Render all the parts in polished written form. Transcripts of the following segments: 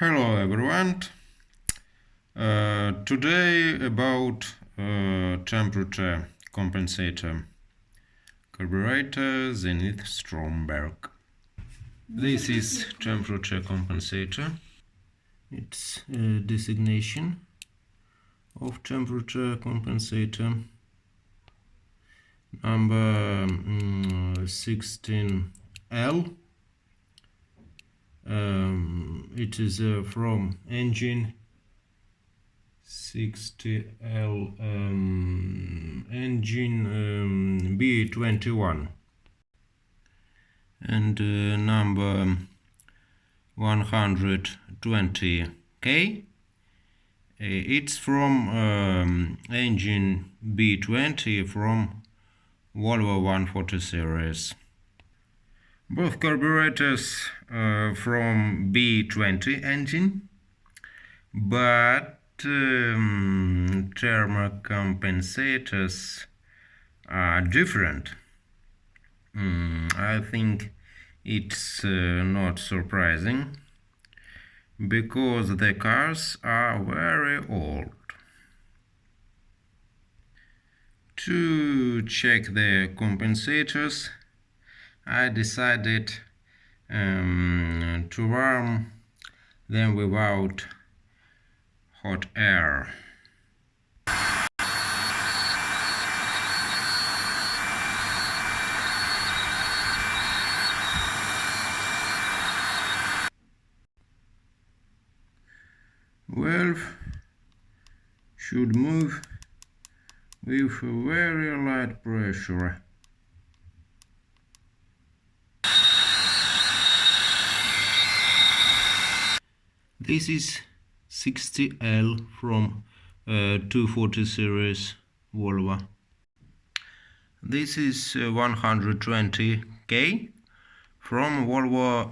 Hello everyone. Today about temperature compensator carburetor ZENITH-STROMBERG. This is temperature compensator. It's a designation of temperature compensator number 16L. It is from engine 60L engine B21 and number 120K. It's from engine B20 from Volvo 140 series. Both carburetors from B20 engine, but thermal compensators are different. I think it's not surprising, because the cars are very old. To check the compensators, I decided to warm them without hot air. Valve should move with very light pressure. This is 60L from 240 series Volvo. This is 120K from Volvo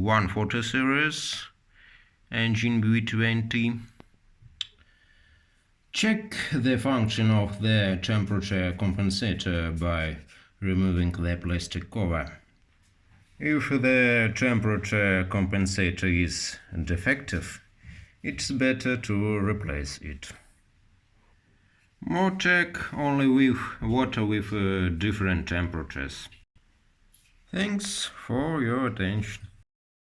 140 series engine B20. Check the function of the temperature compensator by removing the plastic cover. If the temperature compensator is defective, it's better to replace it. More check only with water with different temperatures. Thanks for your attention.